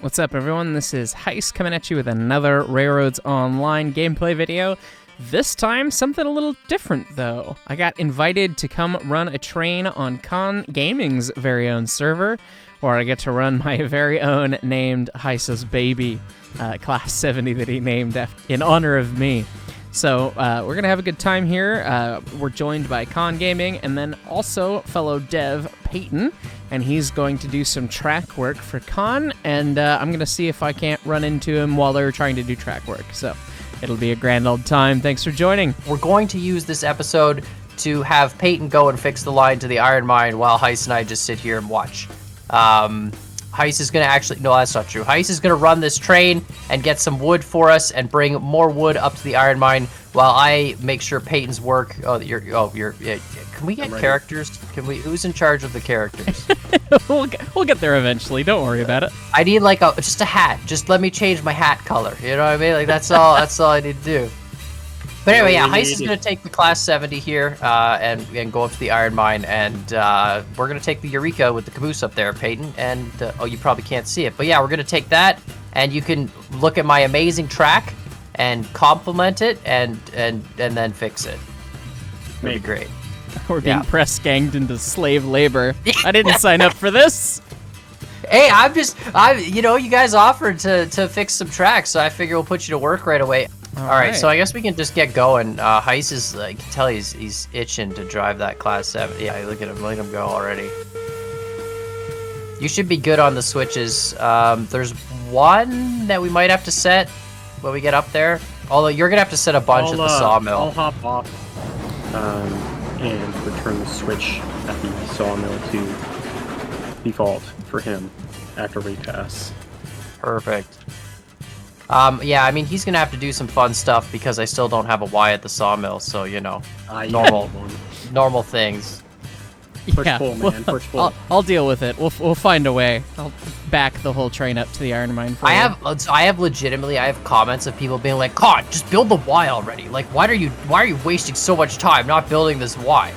What's up, everyone? This is Heist coming at you with another Railroads Online gameplay video. This time, something a little different, though. I got invited to come run a train on kAN Gaming's very own server, where I get to run my very own named Heist's baby, Class 70 that he named in honor of me. So we're going to have a good time here. We're joined by kAN Gaming and then also fellow dev Peyton, and he's going to do some track work for kAN, and I'm going to see if I can't run into him while they're trying to do track work. So it'll be a grand old time. Thanks for joining. We're going to use this episode to have Peyton go and fix the line to the iron mine while Heist and I just sit here and watch. Heist is going to actually... No, that's not true. Heist is going to run this train and get some wood for us and bring more wood up to the iron mine while I make sure Peyton's work... Yeah. Can we get characters? Can we? Who's in charge of the characters? We'll get there eventually. Don't worry about it. I need like just a hat. Just let me change my hat color. You know what I mean? Like that's all. That's all I need to do. But anyway, yeah, Heist is going to take the Class 70 here and go up to the iron mine, and we're going to take the Eureka with the caboose up there, Peyton, and oh, you probably can't see it, but yeah, we're going to take that, and you can look at my amazing track and compliment it and then fix it. Maybe great. We're being press ganged into slave labor. I didn't sign up for this. Hey, you know, you guys offered to fix some tracks, so I figure we'll put you to work right away. All right, so I guess we can just get going. Heist is, I can tell he's itching to drive that Class 7. Yeah, look at him go already. You should be good on the switches. There's one that we might have to set when we get up there. Although you're gonna have to set a bunch at the sawmill. I'll hop off and return the switch at the sawmill to default for him after we pass. Perfect. Yeah, I mean, he's gonna have to do some fun stuff because I still don't have a Y at the sawmill, so, you know, normal things. Push pull, man, push pull. I'll deal with it. We'll find a way. I'll back the whole train up to the iron mine for you. I have legitimately comments of people being like, "God, just build the Y already. Like, why are you wasting so much time not building this Y?"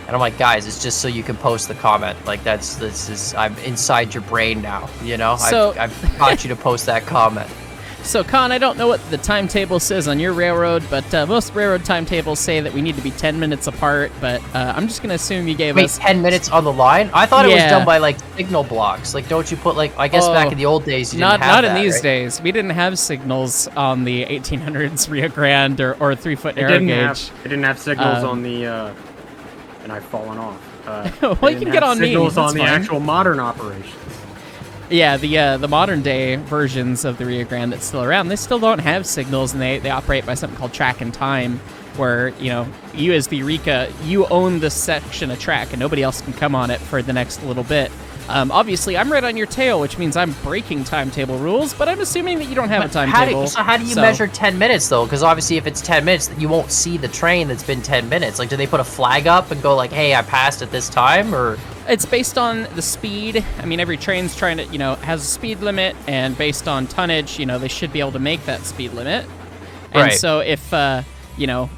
And I'm like, guys, it's just so you can post the comment. Like, I'm inside your brain now, you know? So, I've got you to post that comment. So, kAN, I don't know what the timetable says on your railroad, but most railroad timetables say that we need to be 10 minutes apart, but I'm just going to assume you gave us... 10 minutes on the line? I thought it was done by, like, signal blocks. Like, don't you put, like, I guess back in the old days you didn't have that, Not in these right? days. We didn't have signals on the 1800s Rio Grande or 3-foot narrow gauge. It didn't have signals on the... and I've fallen off. Well, you can get on me. Signals on the fine. actual modern operations. Yeah, the modern day versions of the Rio Grande that's still around, they still don't have signals, and they operate by something called track and time, where, you know, you as the Eureka, you own this section of track, and nobody else can come on it for the next little bit. Obviously, I'm right on your tail, which means I'm breaking timetable rules, but I'm assuming that you don't have a timetable. How do you measure 10 minutes, though? Because obviously if it's 10 minutes, you won't see the train that's been 10 minutes. Like, do they put a flag up and go like, hey, I passed at this time, or...? It's based on the speed. I mean, every train's trying to, you know, has a speed limit, and based on tonnage, you know, they should be able to make that speed limit. And right. So if, you know,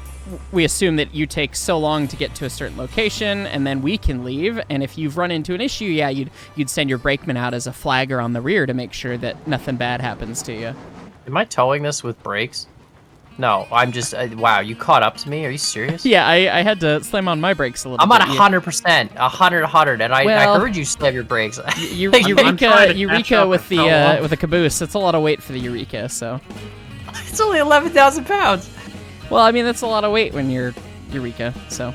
we assume that you take so long to get to a certain location, and then we can leave. And if you've run into an issue, yeah, you'd send your brakeman out as a flagger on the rear to make sure that nothing bad happens to you. Am I towing this with brakes? No, I'm just... wow, you caught up to me? Are you serious? Yeah, I had to slam on my brakes a little bit. I'm at 100%, 100, and I heard you slam your brakes. Eureka with the caboose. It's a lot of weight for the Eureka, so... It's only 11,000 pounds. Well, I mean, that's a lot of weight when you're Eureka, so...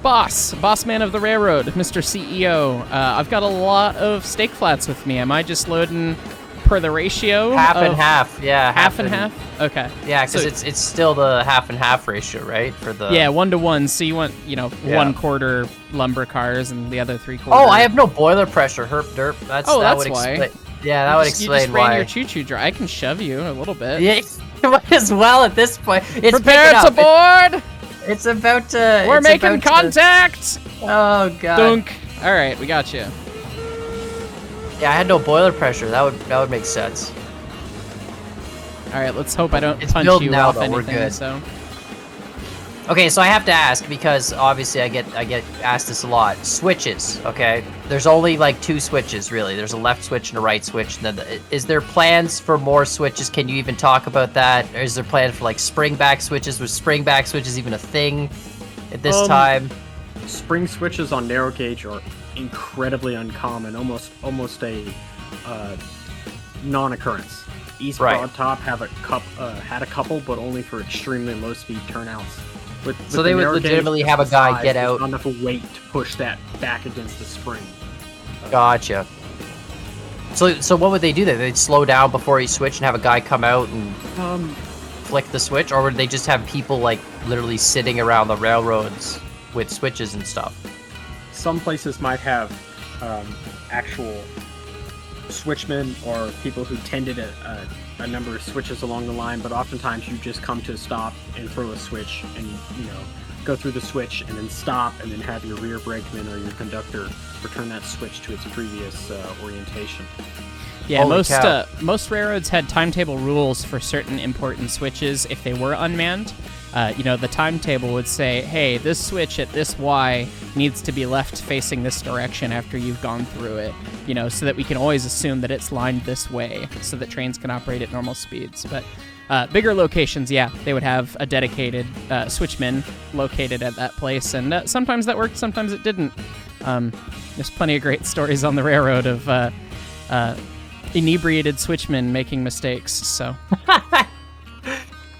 Boss man of the railroad, Mr. CEO. I've got a lot of stake flats with me. Am I just loading per the ratio? Half and half, yeah. Half and half? Okay. Yeah, because it's still the half and half ratio, right? For the... Yeah, 1 to 1, so you want, you know, 1/4 lumber cars and the other 3/4... Oh, I have no boiler pressure, herp derp. That's why. Yeah, that would explain why. You just ran your choo-choo dry. I can shove you a little bit. Yeah, you might as well at this point. It's Prepare to board! It's about to... We're making contact! Oh, God. Dunk. All right, we got you. Yeah, I had no boiler pressure. That would make sense. All right, let's hope I don't punch you off anything. So. Okay, so I have to ask because obviously I get asked this a lot. Switches, okay? There's only like 2 switches really. There's a left switch and a right switch. And then is there plans for more switches? Can you even talk about that? Or is there plans for like spring back switches? Was spring back switches even a thing at this time? Spring switches on narrow gauge are incredibly uncommon, almost a non-occurrence. East Broad Top had a couple, but only for extremely low speed turnouts. So they would legitimately have a guy get out. Not enough weight to push that back against the spring. Gotcha. So what would they do then? They'd slow down before he switched and have a guy come out and flick the switch, or would they just have people like literally sitting around the railroads with switches and stuff? Some places might have actual switchmen or people who tended a number of switches along the line, but oftentimes you just come to a stop and throw a switch and go through the switch and then stop and then have your rear brakeman or your conductor return that switch to its previous orientation. Yeah, most railroads had timetable rules for certain important switches if they were unmanned. The timetable would say, hey, this switch at this Y needs to be left facing this direction after you've gone through it, so that we can always assume that it's lined this way so that trains can operate at normal speeds. But bigger locations, yeah, they would have a dedicated switchman located at that place, and sometimes that worked, sometimes it didn't. There's plenty of great stories on the railroad of inebriated switchmen making mistakes, so...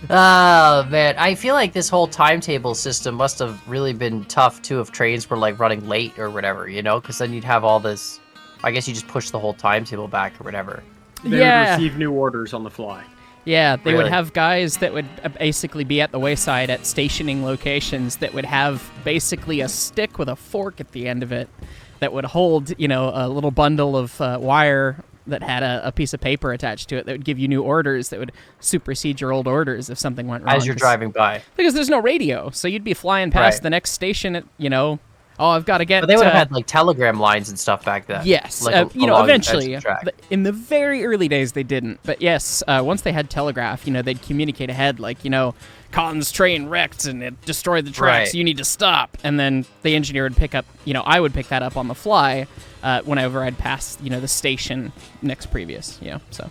Oh, man. I feel like this whole timetable system must have really been tough, too, if trains were, like, running late or whatever, Because then you'd have all this... I guess you just push the whole timetable back or whatever. They would receive new orders on the fly. Yeah, they would have guys that would basically be at the wayside at stationing locations that would have basically a stick with a fork at the end of it that would hold, a little bundle of wire that had a piece of paper attached to it that would give you new orders that would supersede your old orders if something went wrong. As you're driving by. Because there's no radio, so you'd be flying past the next station at, I've got to get... But they would have had, like, telegram lines and stuff back then. Yes, like, eventually. In the very early days, they didn't. But yes, once they had telegraph, they'd communicate ahead, like, Khan's train wrecked and it destroyed the tracks, you need to stop. And then the engineer would pick up, I would pick that up on the fly whenever I'd pass, the station next previous, so...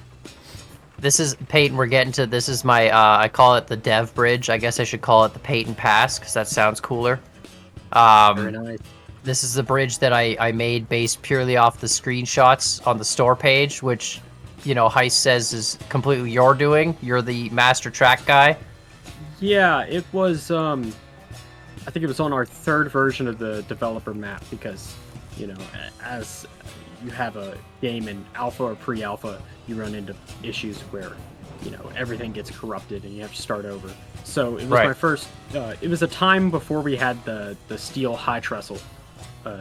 This is, Peyton, this is my, I call it the dev bridge. I guess I should call it the Peyton Pass, because that sounds cooler. Very nice. This is the bridge that I made based purely off the screenshots on the store page, which, Heist says is completely your doing. You're the master track guy. Yeah, it was, I think it was on our 3rd version of the developer map because, as you have a game in alpha or pre-alpha, you run into issues where, everything gets corrupted and you have to start over. So it was my first, it was a time before we had the steel high trestle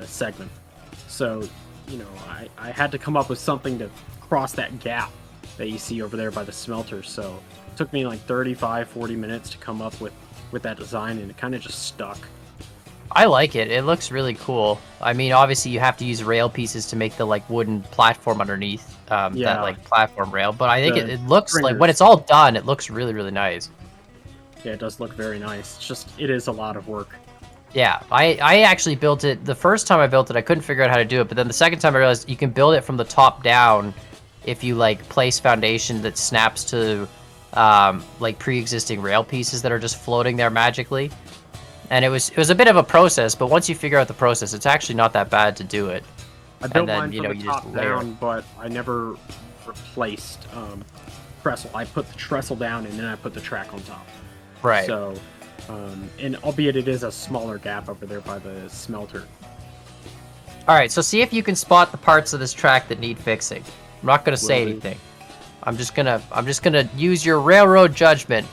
segment. So, I had to come up with something to cross that gap that you see over there by the smelter. So it took me like 35, 40 minutes to come up with that design, and it kind of just stuck. I like it. It looks really cool. I mean, obviously you have to use rail pieces to make the like wooden platform underneath that like platform rail, but I think it looks like when it's all done, it looks really, really nice. Yeah, it does look very nice. It's just, it is a lot of work. Yeah, I actually built it. The first time I built it, I couldn't figure out how to do it, but then the second time I realized you can build it from the top down if you like place foundation that snaps to like pre-existing rail pieces that are just floating there magically. And it was a bit of a process, but once you figure out the process, it's actually not that bad to do it. I built mine from the top down, but I never replaced trestle. I put the trestle down and then I put the track on top. Right. So, and albeit it is a smaller gap over there by the smelter. All right, so see if you can spot the parts of this track that need fixing. I'm not gonna say anything. I'm just gonna use your railroad judgment.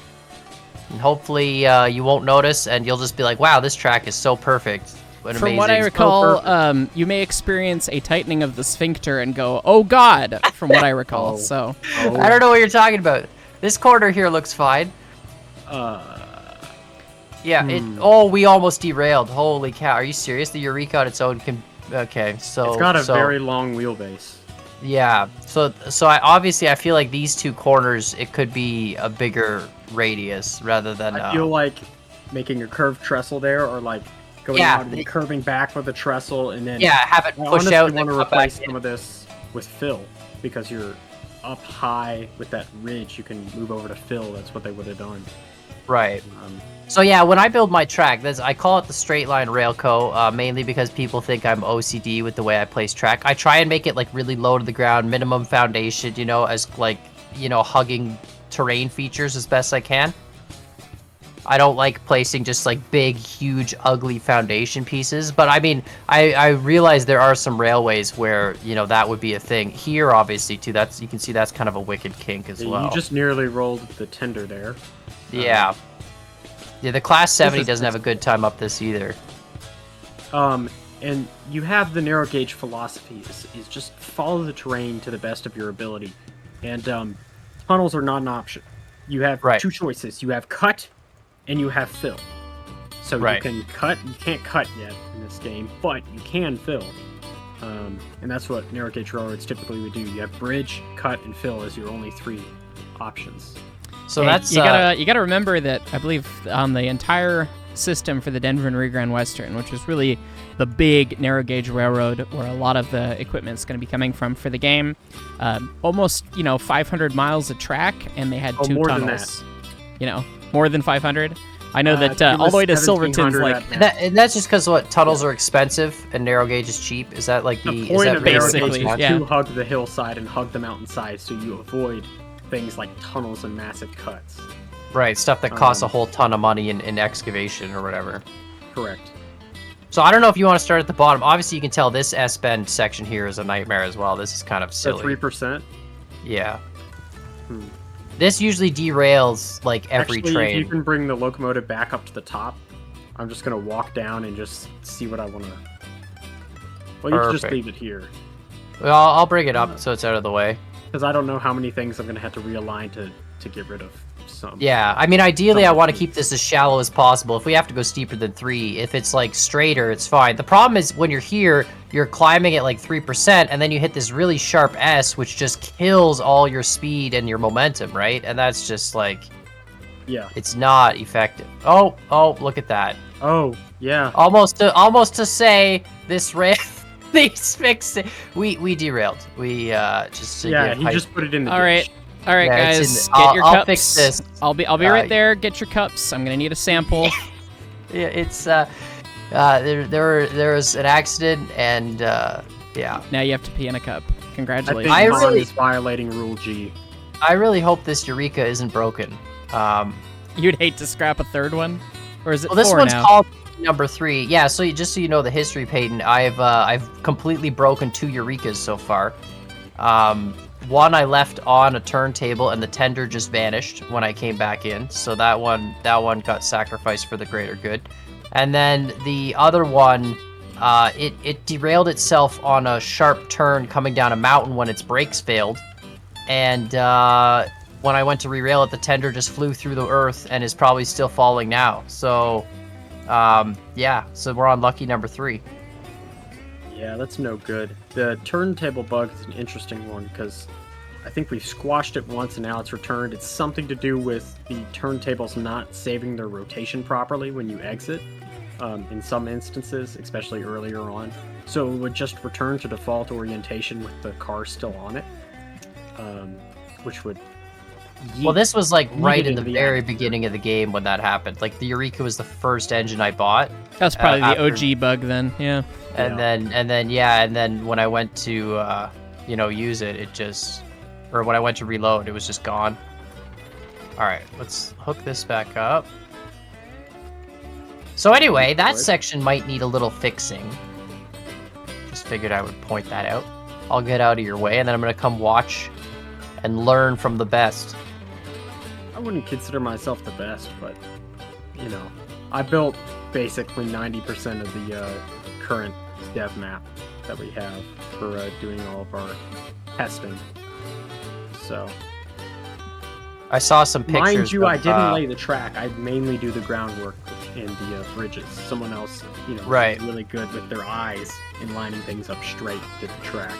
And hopefully you won't notice, and you'll just be like, wow, this track is so perfect. From what I recall, you may experience a tightening of the sphincter and go, oh God, from what I recall. I don't know what you're talking about. This corner here looks fine. Yeah, we almost derailed. Holy cow, are you serious? The Eureka on its own can... Okay, so... It's got a very long wheelbase. Yeah, so I feel like these two corners, it could be a bigger radius rather than... I feel like making a curved trestle there, or like going out and curving back with the trestle, and then have it push I out. honestly want to replace some of this with fill, because you're up high with that ridge. You can move over to fill. That's what they would have done. Right. So yeah, when I build my track, I call it the straight line railco, mainly because people think I'm OCD with the way I place track. I try and make it like really low to the ground, minimum foundation, you know, as like, you know, hugging terrain features as best I can. I don't like placing just like big, huge, ugly foundation pieces. But I mean, I realize there are some railways where, you know, that would be a thing. Here, obviously, too, you can see that's kind of a wicked kink as well. You just nearly rolled the tender there. Yeah. Yeah, the Class 70 doesn't have a good time up this either. And you have the narrow gauge philosophy is just follow the terrain to the best of your ability. And tunnels are not an option. You have two choices. You have cut and you have fill. So you can cut. You can't cut yet in this game, but you can fill. And that's what narrow gauge railroads typically would do. You have bridge, cut, and fill as your only 3 options. So that's you gotta remember that I believe on the entire system for the Denver and Rio Grande Western, which is really the big narrow gauge railroad where a lot of the equipment is going to be coming from for the game, almost 500 miles of track, and they had 2 tunnels. You know, more than 500. I know that all the way to Silverton's like. And that's just because tunnels are expensive and narrow gauge is cheap. Is that like the point of narrow gauge is to hug the hillside and hug the mountainside, so you avoid things like tunnels and massive cuts. Right, stuff that costs a whole ton of money in excavation or whatever. Correct. So I don't know if you want to start at the bottom. Obviously, you can tell this S-bend section here is a nightmare as well. This is kind of silly. 3%? Yeah. This usually derails like every train. If you can bring the locomotive back up to the top, I'm just going to walk down and just see what I want to... Well, you can just leave it here. Well, I'll bring it up so it's out of the way. Because I don't know how many things I'm going to have to realign to get rid of some. Yeah, I mean, ideally, I want to keep this as shallow as possible. If we have to go steeper than 3, if it's like straighter, it's fine. The problem is when you're here, you're climbing at like 3%, and then you hit this really sharp S, which just kills all your speed and your momentum, right? And that's just like, it's not effective. Oh, look at that. Oh, yeah. Almost to say this rail. These fixed it. We derailed. We just he just put it in the dish. All right, guys, get your cups. I'll fix this. I'll be right there. Get your cups. I'm gonna need a sample. Yeah, it's there was an accident, and yeah. Now you have to pee in a cup. Congratulations. I really is violating Rule G. I really hope this Eureka isn't broken. You'd hate to scrap a third one, or is it? Well, this 4 one's now? called number 3. Yeah, so just so you know the history, Peyton, I've completely broken 2 Eurekas so far. One I left on a turntable, and the tender just vanished when I came back in. So that one got sacrificed for the greater good. And then the other one, it derailed itself on a sharp turn coming down a mountain when its brakes failed. And when I went to re-rail it, the tender just flew through the earth and is probably still falling now. So yeah, so we're on lucky number 3. Yeah, that's no good. The turntable bug is an interesting one because I think we've squashed it once and now it's returned. It's something to do with the turntables not saving their rotation properly when you exit, in some instances, especially earlier on. So it would just return to default orientation with the car still on it, which would... Well, this was like right in the very beginning of the game when that happened. Like the Eureka was the first engine I bought. That's probably the OG bug then, yeah. And then when I went to use it, or when I went to reload, it was just gone. All right, let's hook this back up. So anyway, that section might need a little fixing. Just figured I would point that out. I'll get out of your way, and then I'm gonna come watch and learn from the best. I wouldn't consider myself the best, but, I built basically 90% of the current dev map that we have for doing all of our testing. So... I saw some pictures. Mind you, I didn't lay the track. I mainly do the groundwork and the bridges. Someone else, is really good with their eyes in lining things up straight did the track.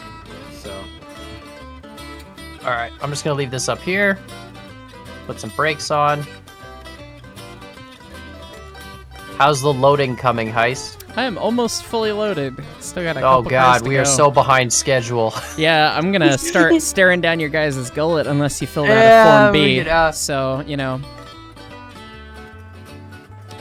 So... Alright, I'm just going to leave this up here. Put some brakes on. How's the loading coming, Heist? I am almost fully loaded. Still got a couple Oh god, cars to we are go. so behind schedule. Yeah, I'm gonna start staring down your guys' gullet unless you fill out Yeah, a Form B. we could, So, you know,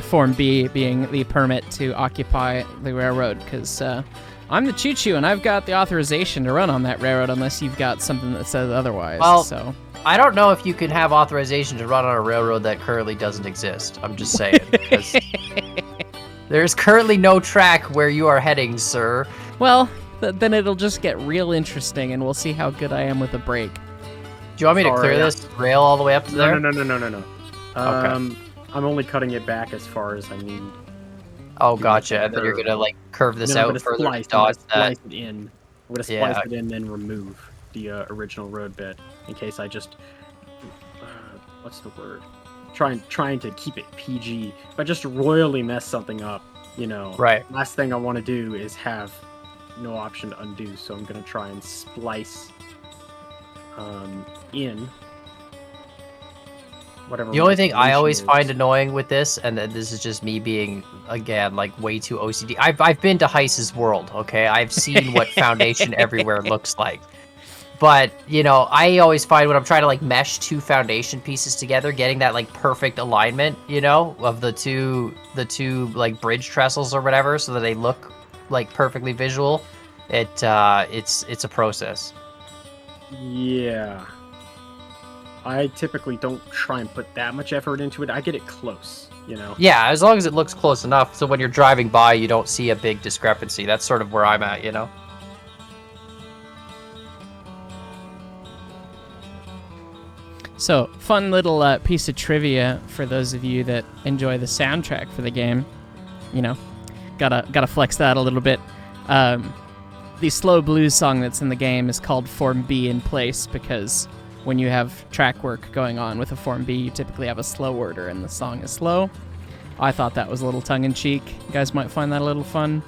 Form B being the permit to occupy the railroad, because I'm the choo-choo and I've got the authorization to run on that railroad unless you've got something that says otherwise. Well, so I don't know if you can have authorization to run on a railroad that currently doesn't exist. I'm just saying. Because there's currently no track where you are heading, sir. well, then it'll just get real interesting, and we'll see how good I am with a brake. Do you want me to Sorry, clear this rail all the way up to there? No. Okay. I'm only cutting it back as far as I need. Oh, gotcha. And then you're gonna like curve this Then I'm out gonna further to splice, dodge that. splice it in. I'm gonna splice Yeah. it in, then remove the original road bit in case I just what's the word? Trying to keep it PG. If I just royally mess something up, you know. Right. Last thing I want to do is have no option to undo, so I'm gonna try and splice in whatever. The only thing I my always solution find is. annoying with this, and this is just me being, again, like way too OCD. I've been to Heiss's world, okay? I've seen what foundation everywhere looks like. But, you know, I always find when I'm trying to like mesh two foundation pieces together, getting that like perfect alignment, you know, of the two like bridge trestles or whatever, so that they look like perfectly visual, it's a process. Yeah. I typically don't try and put that much effort into it. I get it close, you know. Yeah, as long as it looks close enough, so when you're driving by, you don't see a big discrepancy. That's sort of where I'm at, you know. So, fun little piece of trivia for those of you that enjoy the soundtrack for the game. You know, gotta flex that a little bit. The slow blues song that's in the game is called Form B in place because when you have track work going on with a Form B, you typically have a slow order and the song is slow. I thought that was a little tongue-in-cheek. You guys might find that a little fun.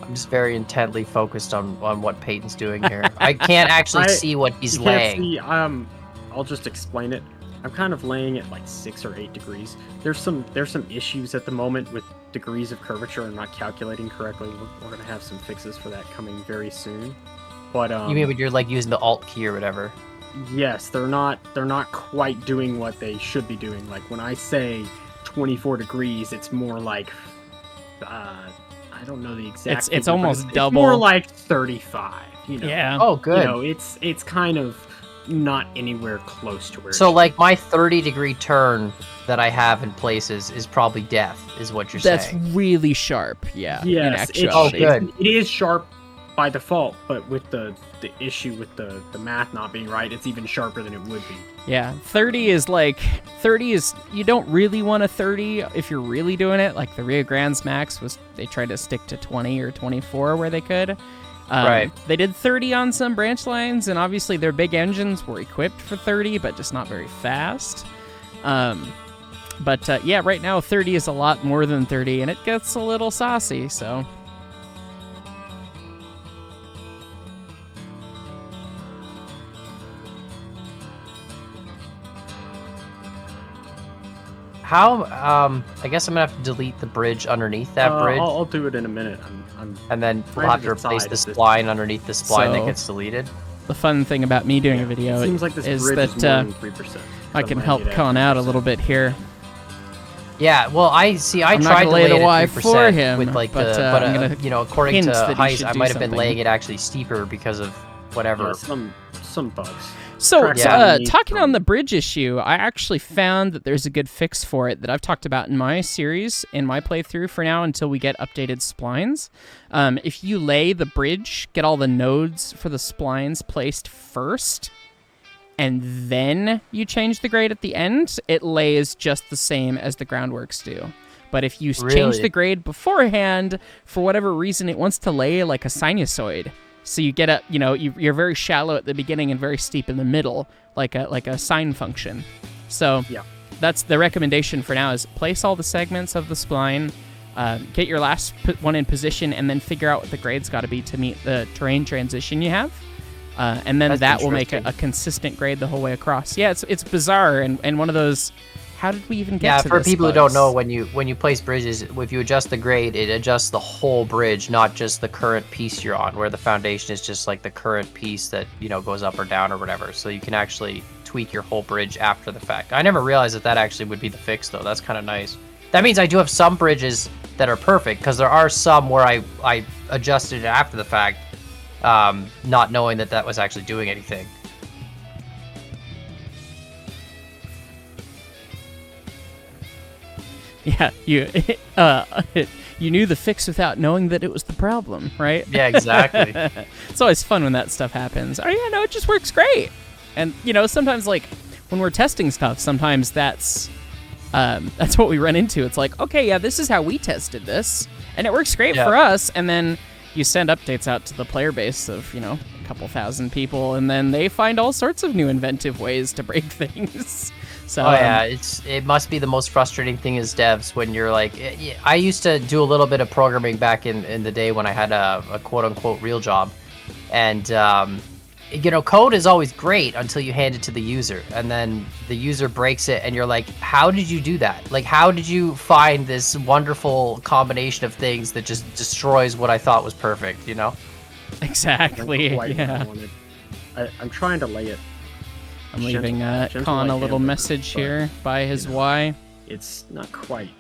I'm just very intently focused on what Peyton's doing here. I can't actually see what he's You can't laying. see, I'll just explain it. I'm kind of laying it like 6 or 8 degrees. There's some issues at the moment with degrees of curvature and not calculating correctly. We're gonna have some fixes for that coming very soon. But You mean when you're like using the Alt key or whatever? yes, they're not quite doing what they should be doing. Like when I say 24 degrees, it's more like I don't know the exact. It's figure, but almost it's double. more like 35. You know. Yeah. Oh, good. You know, it's kind of not anywhere close to where. So like my 30-degree turn that I have in places is probably death, is what you're That's saying. really sharp, yeah. in yes, actuality. good. It is sharp by default, but with the issue with the math not being right, it's even sharper than it would be. Yeah, 30 is, you don't really want a 30 if you're really doing it. Like the Rio Grande's max they tried to stick to 20 or 24 where they could. Right. They did 30 on some branch lines, and obviously their big engines were equipped for 30, but just not very fast. But yeah, right now 30 is a lot more than 30, and it gets a little saucy, so... How? I guess I'm gonna have to delete the bridge underneath that bridge, I'll do it in a minute. I'm and then we'll trying have to to replace decide the if this- spline underneath the spline that So- gets deleted. The fun thing about me doing a video It seems like this is bridge that is more than 3%. I can help Con out a little bit here. Yeah, well, I see. I I'm not tried gonna to lay lay the it Y at for 3% him, with like but, the, I'm gonna you know, according hint to that he Heist, should I do might have been something. laying it actually steeper because of whatever. Yeah, some bugs. So, Track Yeah. talking from- on the bridge issue, I actually found that there's a good fix for it that I've talked about in my series, in my playthrough for now until we get updated splines. If you lay the bridge, get all the nodes for the splines placed first, and then you change the grade at the end, it lays just the same as the groundworks do. But if you change Really? the grade beforehand, for whatever reason, it wants to lay like a sinusoid. So you get you're very shallow at the beginning and very steep in the middle, like a sine function. So Yeah. that's the recommendation for now: is place all the segments of the spline, get your last one in position, and then figure out what the grade's got to be to meet the terrain transition you have. And then That's that will make interesting. a consistent grade the whole way across. Yeah, it's bizarre and one of those. How did we even get to for this, people who Bugs? don't know, when you place bridges, if you adjust the grade, it adjusts the whole bridge, not just the current piece you're on, where the foundation is just like the current piece that, you know, goes up or down or whatever. So you can actually tweak your whole bridge after the fact. I never realized that actually would be the fix, though. That's kind of nice. That means I do have some bridges that are perfect, because there are some where I adjusted it after the fact, not knowing that was actually doing anything. Yeah, you you knew the fix without knowing that it was the problem, right? Yeah, exactly. It's always fun when that stuff happens. Oh yeah, no, it just works great. And you know, sometimes like when we're testing stuff, sometimes that's what we run into. It's like, okay, yeah, this is how we tested this, and it works great for us. And then you send updates out to the player base of, you know, a couple thousand people, and then they find all sorts of new inventive ways to break things. So, it must be the most frustrating thing as devs when you're like, I used to do a little bit of programming back in the day when I had a quote unquote real job, and you know, code is always great until you hand it to the user, and then the user breaks it, and you're like, how did you do that? Like, how did you find this wonderful combination of things that just destroys what I thought was perfect? You know? Exactly. Yeah. I'm trying to lay it. I'm leaving gentle kAN a like little hamburger, message but, here by his you know, Y. It's not quite.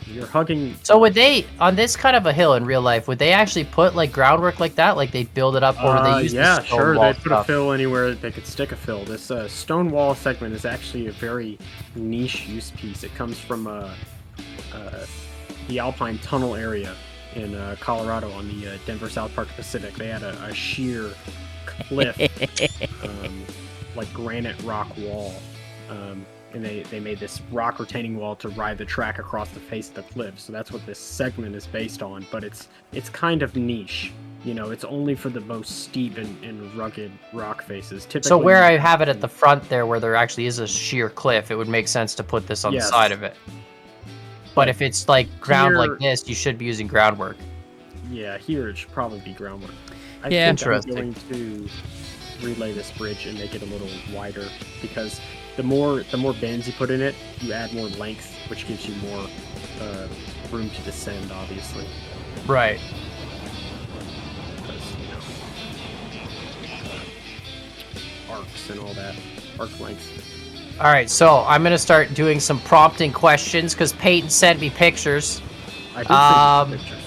You're hugging. So would they, on this kind of a hill in real life, would they actually put like groundwork like that? Like they'd build it up, or would they use yeah, the stone sure. wall They'd put a stuff? fill anywhere that they could stick a fill. This stone wall segment is actually a very niche use piece. It comes from the Alpine Tunnel area in Colorado on the Denver South Park Pacific. They had a sheer cliff, like granite rock wall, and they made this rock retaining wall to ride the track across the face of the cliff. So that's what this segment is based on. But it's kind of niche. You know, it's only for the most steep and rugged rock faces. Typically, So where I have it at the front there, where there actually is a sheer cliff, it would make sense to put this on the Yes. side of it. But if it's like ground Here- like this, you should be using groundwork. Yeah, here it should probably be groundwork. I Yeah. think I'm Interesting. going to relay this bridge and make it a little wider, because the more bends you put in it, you add more length, which gives you more room to descend, obviously. Right. Because, you know, arcs and all that, arc length. All right, so I'm gonna start doing some prompting questions because Peyton sent me pictures. I did send you pictures.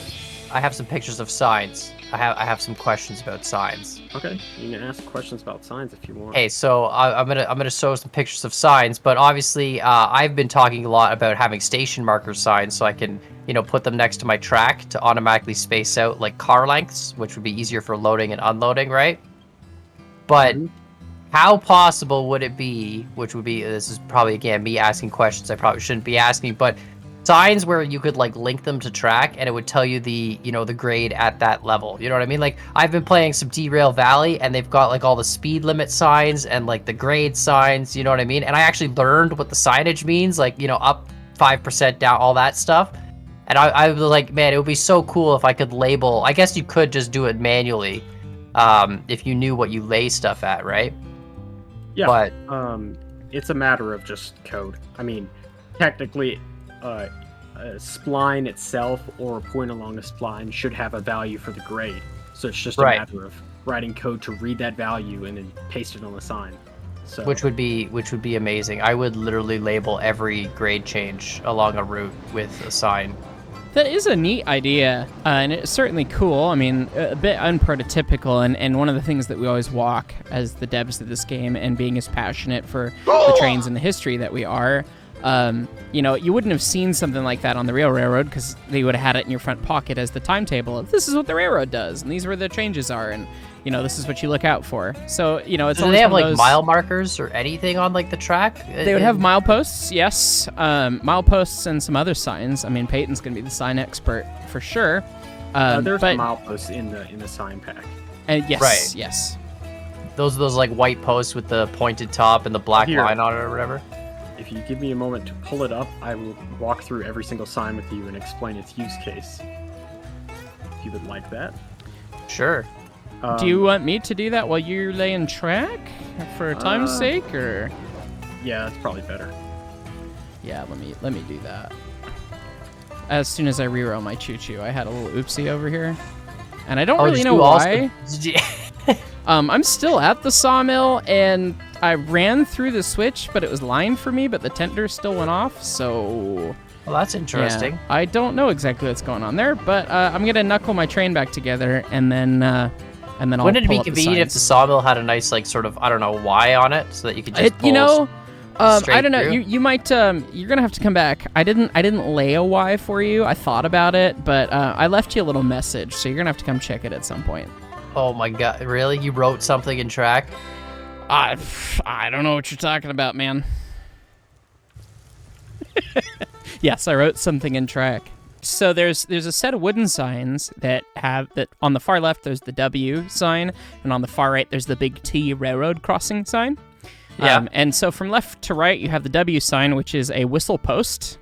I have some pictures of signs. I have some questions about signs. Okay, you can ask questions about signs if you want. Okay, so I'm gonna show some pictures of signs, but obviously I've been talking a lot about having station marker signs, so I can, you know, put them next to my track to automatically space out like car lengths, which would be easier for loading and unloading, right? But how possible would it be? Which would be, this is probably again me asking questions I probably shouldn't be asking, but signs where you could like link them to track and it would tell you the, you know, the grade at that level. You know what I mean? Like I've been playing some Derail Valley and they've got like all the speed limit signs and like the grade signs, you know what I mean? And I actually learned what the signage means, like, you know, up 5%, down, all that stuff. And I was like, man, it would be so cool if I could label. I guess you could just do it manually if you knew what you lay stuff at, right? Yeah, But it's a matter of just code. I mean, technically, a spline itself or a point along a spline should have a value for the grade. So it's just a Right. matter of writing code to read that value and then paste it on the sign. So which would be amazing. I would literally label every grade change along a route with a sign. That is a neat idea, and it's certainly cool. I mean, a bit unprototypical, and one of the things that we always walk as the devs of this game, and being as passionate for the trains and the history that we are, you know, you wouldn't have seen something like that on the real railroad because they would have had it in your front pocket as the timetable of this is what the railroad does, and these are where the changes are, and you know, this is what you look out for. So, you know, it's Do always they have one like of those... mile markers or anything on like the track? They would have mileposts, yes. Mileposts and some other signs. I mean, Peyton's going to be the sign expert for sure. there's but, mileposts in the sign pack. And yes, Right. yes. those like white posts with the pointed top and the black Here. line on it or whatever. If you give me a moment to pull it up, I will walk through every single sign with you and explain its use case. If you would like that. Sure. Do you want me to do that while you're laying track for time's sake, or? Yeah, that's probably better. Yeah, let me do that. As soon as I reroll my choo-choo, I had a little oopsie over here, and I don't really know why. I'm still at the sawmill, and I ran through the switch, but it was lined for me, but the tender still went off, so... Well, that's interesting. Yeah, I don't know exactly what's going on there, but I'm going to knuckle my train back together, and then I'll Wouldn't it be convenient if the sawmill had a nice, like, sort of, I don't know, Y on it, so that you could just pull I don't know. through? You might. You're gonna have to come back. I didn't lay a Y for you. I thought about it, but I left you a little message, so you're gonna have to come check it at some point. Oh my god! Really? You wrote something in track? I don't know what you're talking about, man. Yes, I wrote something in track. So there's a set of wooden signs that on the far left there's the W sign, and on the far right there's the big T railroad crossing sign. Yeah. And so from left to right, you have the W sign, which is a whistle post,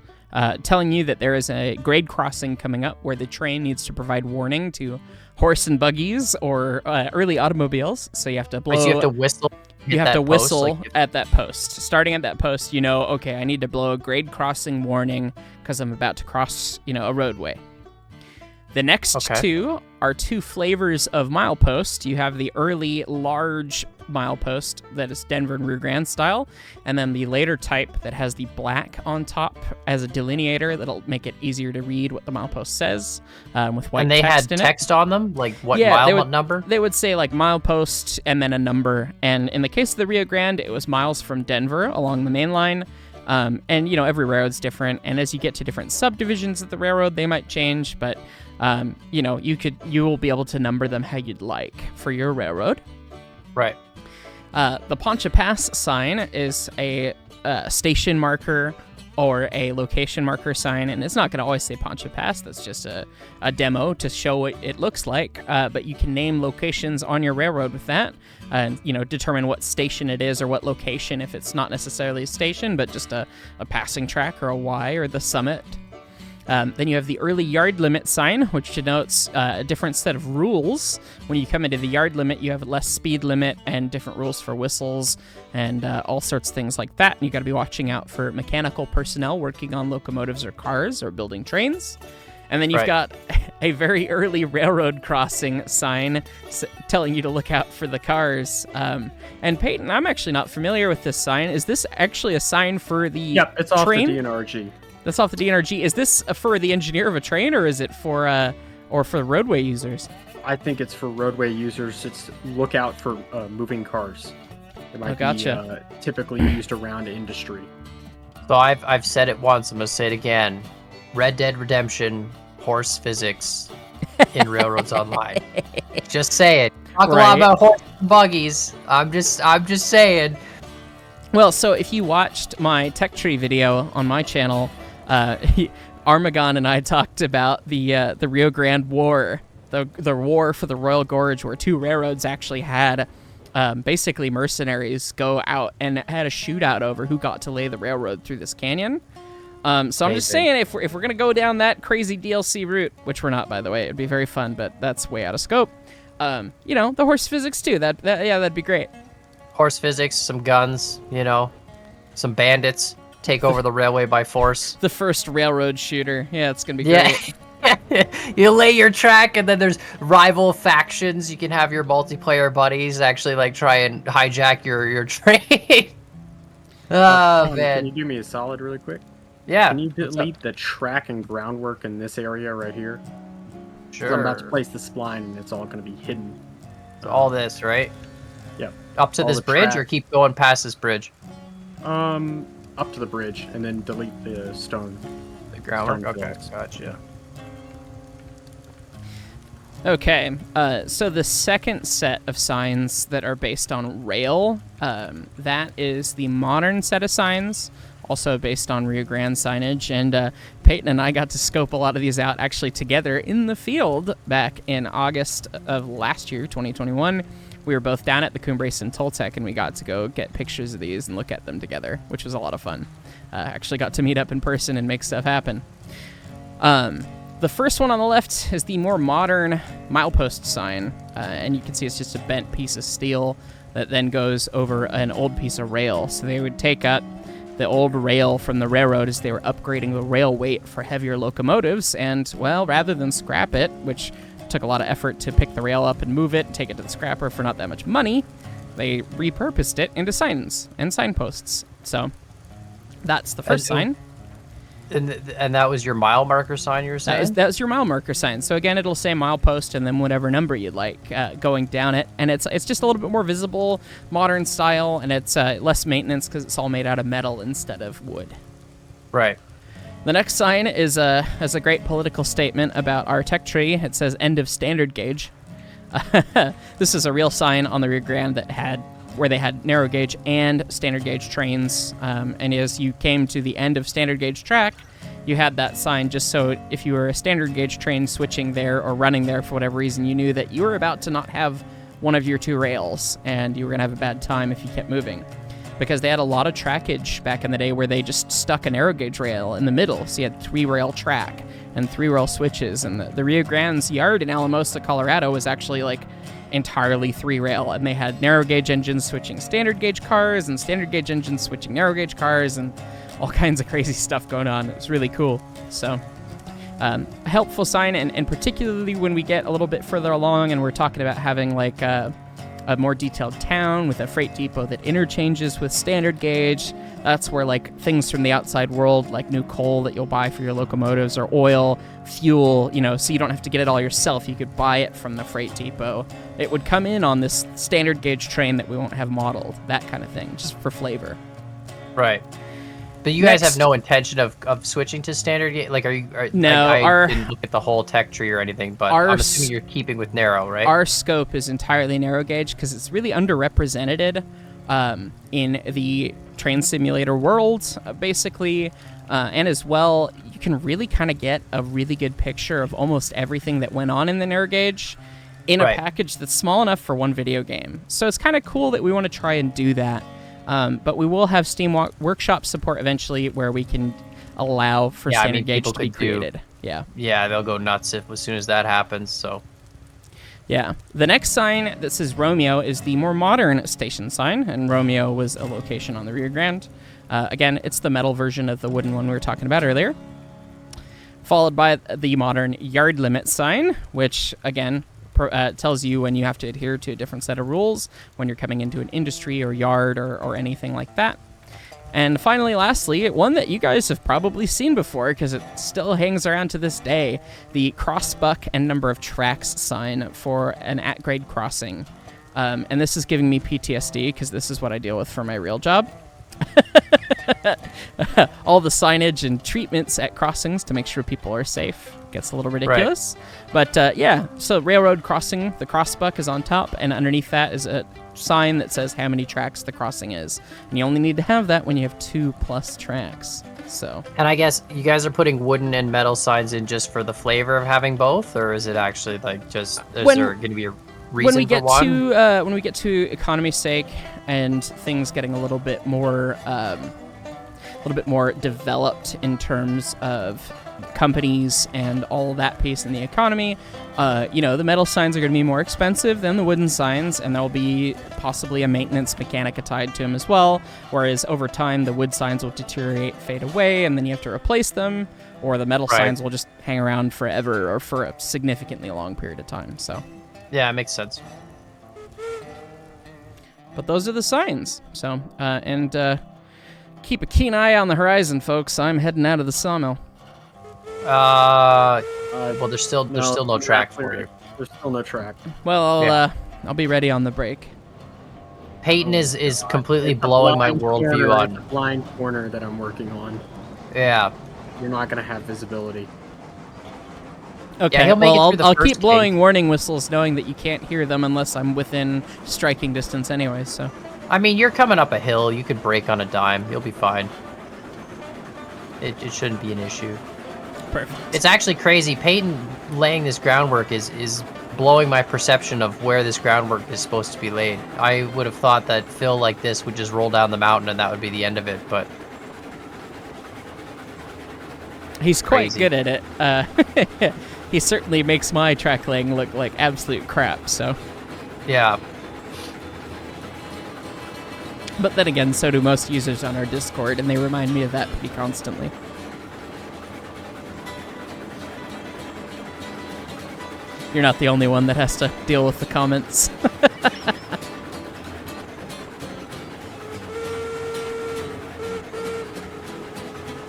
telling you that there is a grade crossing coming up where the train needs to provide warning to horse and buggies or early automobiles. So you have to blow. But you have to whistle. You have to whistle at that post. Starting at that post, you know, okay, I need to blow a grade crossing warning because I'm about to cross, a roadway. The next two are two flavors of milepost. You have the early large milepost that is Denver and Rio Grande style, and then the later type that has the black on top as a delineator that'll make it easier to read what the milepost says with white text in it. And they had text on them, like what mile number? They would say like milepost and then a number. And in the case of the Rio Grande, it was miles from Denver along the main line. And every railroad's different, and as you get to different subdivisions of the railroad, they might change, but you will be able to number them how you'd like for your railroad. Right. The Poncha Pass sign is a station marker or a location marker sign, and it's not going to always say Poncha Pass. That's just a demo to show what it looks like, but you can name locations on your railroad with that, and determine what station it is or what location if it's not necessarily a station, but just a passing track or a Y or the summit. Then you have the early yard limit sign, which denotes a different set of rules. When you come into the yard limit, you have less speed limit and different rules for whistles and all sorts of things like that. And you got to be watching out for mechanical personnel working on locomotives or cars or building trains. And then you've got a very early railroad crossing sign telling you to look out for the cars. And Peyton, I'm actually not familiar with this sign. Is this actually a sign for the Yep, it's off the train? DNRG. That's off the DNRG. Is this for the engineer of a train, or is it for roadway users? I think it's for roadway users. It's look out for moving cars. It might be typically used around industry. So I've said it once. I'm gonna say it again. Red Dead Redemption horse physics in Railroads Online. Just say it. Talk a lot about horse and buggies. I'm just saying. Well, so if you watched my tech tree video on my channel, Armagon and I talked about the Rio Grande War, the war for the Royal Gorge, where two railroads actually had basically mercenaries go out and had a shootout over who got to lay the railroad through this canyon. So I'm just saying, if we're gonna go down that crazy DLC route, which we're not, by the way, it'd be very fun, but that's way out of scope. The horse physics too. That'd be great. Horse physics, some guns, some bandits take over the railway by force. The first railroad shooter. Yeah, it's gonna be great. You lay your track, and then there's rival factions. You can have your multiplayer buddies actually try and hijack your train. Oh man! Can you do me a solid really quick? Yeah. Can you delete the track and groundwork in this area right here? Sure. I'm about to place the spline, and it's all going to be hidden. All this, right? Yep. Up to this bridge, or keep going past this bridge? Up to the bridge, and then delete the stone. The groundwork. Okay, builds. gotcha. Okay, so the second set of signs that are based on rail, that is the modern set of signs, also based on Rio Grande signage, and Peyton and I got to scope a lot of these out actually together in the field back in August of last year, 2021. We were both down at the Cumbres and Toltec, and we got to go get pictures of these and look at them together, which was a lot of fun. Actually got to meet up in person and make stuff happen. The first one on the left is the more modern milepost sign, and you can see it's just a bent piece of steel that then goes over an old piece of rail. So they would take up the old rail from the railroad as they were upgrading the rail weight for heavier locomotives, and, well, rather than scrap it, which took a lot of effort to pick the rail up and move it and take it to the scrapper for not that much money, they repurposed it into signs and signposts. So that's the first sign. And that was your mile marker sign you were saying? That was your mile marker sign. So again, it'll say milepost and then whatever number you'd like going down it. And it's just a little bit more visible, modern style, and it's less maintenance because it's all made out of metal instead of wood. Right. The next sign is a great political statement about our tech tree. It says end of standard gauge. This is a real sign on the Rio Grande where they had narrow gauge and standard gauge trains, and as you came to the end of standard gauge track, you had that sign just so if you were a standard gauge train switching there or running there for whatever reason, you knew that you were about to not have one of your two rails, and you were going to have a bad time if you kept moving. Because they had a lot of trackage back in the day where they just stuck a narrow gauge rail in the middle, so you had 3-rail track and 3-rail switches, and the Rio Grande's yard in Alamosa, Colorado was actually like entirely 3-rail, and they had narrow gauge engines switching standard gauge cars and standard gauge engines switching narrow gauge cars and all kinds of crazy stuff going on. It was really cool. So a helpful sign, and particularly when we get a little bit further along and we're talking about having like a more detailed town with a freight depot that interchanges with standard gauge. That's where like things from the outside world, like new coal that you'll buy for your locomotives or oil, fuel, so you don't have to get it all yourself. You could buy it from the freight depot. It would come in on this standard gauge train that we won't have modeled, that kind of thing, just for flavor. Right. But you guys have no intention of switching to standard gauge? Like, No, I didn't look at the whole tech tree or anything, but I'm assuming you're keeping with narrow, right? Our scope is entirely narrow gauge because it's really underrepresented in the train simulator world, basically. And as well, you can really kind of get a really good picture of almost everything that went on in the narrow gauge in a package that's small enough for one video game. So it's kind of cool that we want to try and do that. But we will have Steam Workshop support eventually where we can allow for standard gauge to be created. Yeah, they'll go nuts as soon as that happens, so. Yeah. The next sign that says Romeo is the more modern station sign, and Romeo was a location on the Rio Grande. Again, it's the metal version of the wooden one we were talking about earlier. Followed by the modern yard limit sign, which, again, tells you when you have to adhere to a different set of rules when you're coming into an industry or yard or anything like that. And finally, lastly, one that you guys have probably seen before because it still hangs around to this day, the crossbuck and number of tracks sign for an at-grade crossing. And this is giving me PTSD because this is what I deal with for my real job. All the signage and treatments at crossings to make sure people are safe gets a little ridiculous. Right. But so railroad crossing, the crossbuck is on top, and underneath that is a sign that says how many tracks the crossing is. And you only need to have that when you have 2+ tracks. So. And I guess you guys are putting wooden and metal signs in just for the flavor of having both, or is it actually like just there going to be a reason for one? When we get to economy's sake and things getting a little bit more developed in terms of companies and all that piece in the economy, the metal signs are going to be more expensive than the wooden signs, and there'll be possibly a maintenance mechanica tied to them as well, whereas over time the wood signs will deteriorate, fade away, and then you have to replace them, or the metal signs will just hang around forever or for a significantly long period of time. So yeah, it makes sense. But those are the signs. So keep a keen eye on the horizon, folks. I'm heading out of the sawmill. Well, there's still no track for you. There's still no track. Well, I'll be ready on the break. Peyton is completely blowing my worldview on the blind corner that I'm working on. Yeah. You're not gonna have visibility. Okay, yeah, well, I'll keep blowing warning whistles knowing that you can't hear them unless I'm within striking distance anyway, so. I mean, you're coming up a hill. You could brake on a dime. You'll be fine. It shouldn't be an issue. Perfect. It's actually crazy. Peyton laying this groundwork is blowing my perception of where this groundwork is supposed to be laid. I would have thought that fill like this would just roll down the mountain and that would be the end of it, but... He's quite Crazy. good at it. He certainly makes my track laying look like absolute crap, so. Yeah. But then again, so do most users on our Discord, and they remind me of that pretty constantly. You're not the only one that has to deal with the comments.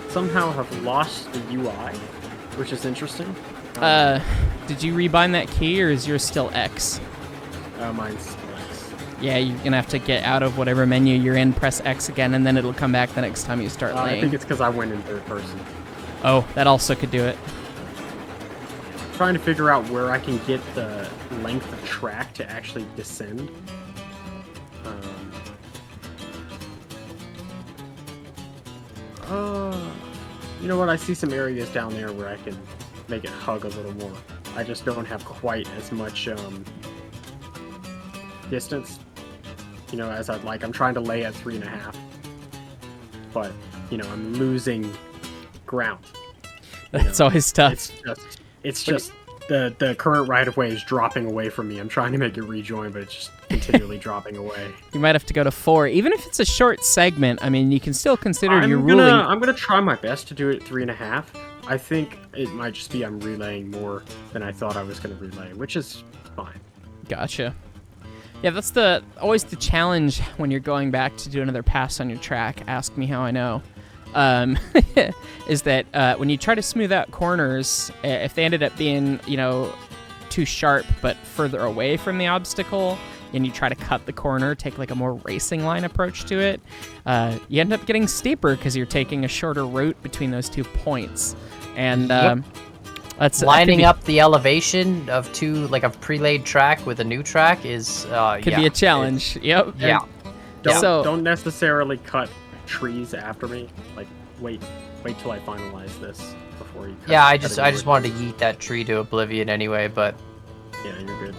Somehow have lost the UI, which is interesting. Did you rebind that key, or is yours still X? Mine's still X. Yeah, you're gonna have to get out of whatever menu you're in, press X again, and then it'll come back the next time you start I laying. think it's because I went in third person. Oh, that also could do it. Trying to figure out where I can get the length of track to actually descend. You know what? I see some areas down there where I can make it hug a little more. I just don't have quite as much distance, as I'd like. I'm trying to lay at 3.5, but I'm losing ground. That's always tough. It's just the current right of way is dropping away from me. I'm trying to make it rejoin, but it's just continually dropping away. You might have to go to 4, even if it's a short segment. I mean, you can still consider your ruling. I'm gonna try my best to do it 3.5. I think it might just be I'm relaying more than I thought I was gonna relay, which is fine. Gotcha. Yeah, that's always the challenge when you're going back to do another pass on your track. Ask me how I know. Is that when you try to smooth out corners, if they ended up being, too sharp but further away from the obstacle, and you try to cut the corner, take like a more racing line approach to it, you end up getting steeper because you're taking a shorter route between those 2 points. And that's lining up the elevation of a pre-laid track with a new track is could be a challenge. Yep. Yeah. Don't necessarily cut trees after me. Like wait till I finalize this before you cut. Yeah, I just wanted to yeet that tree to oblivion anyway, but yeah, you're good.